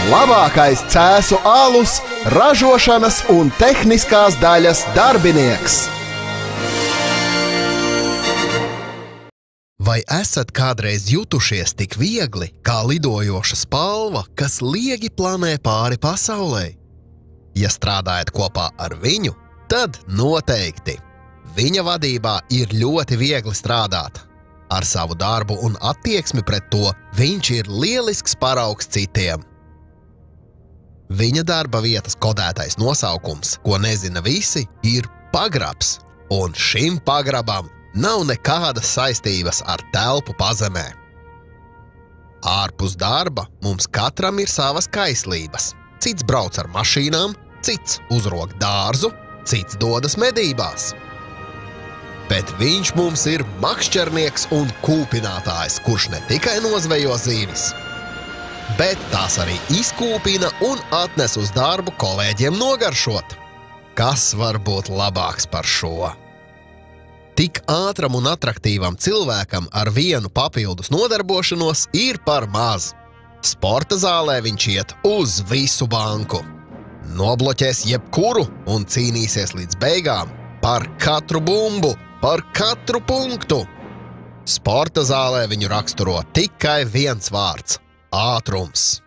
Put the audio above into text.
labākais cēsu alus, ražošanas un tehniskās daļas darbinieks. Vai esat kādreiz jutušies tik viegli, kā lidojoša spalva, kas liegi planē pāri pasaulei? Ja strādājat kopā ar viņu, tad noteikti. Viņa vadībā ir ļoti viegli strādāt. Ar savu darbu un attieksmi pret to viņš ir lielisks paraugs citiem. Viņa darba vietas kodētais nosaukums, ko nezina visi, ir pagrabs, un šim pagrabam nav nekādas saistības ar telpu pazemē. Ārpus darba mums katram ir savas kaislības. Cits brauc ar mašīnām, cits uzrok dārzu, cits dodas medībās. Bet viņš mums ir makšķernieks un kūpinātājs, kurš ne tikai nozvejo zīvis, bet tās arī izkūpina un atnes uz darbu kolēģiem nogaršot. Kas var būt labāks par šo? Tik ātram un atraktīvam cilvēkam ar vienu papildus nodarbošanos ir par maz. Sporta zālē viņš iet uz visu banku. Nobloķēs jebkuru un cīnīsies līdz beigām par katru bumbu, par katru punktu. Sporta zālē viņu raksturo tikai viens vārds – ātrums.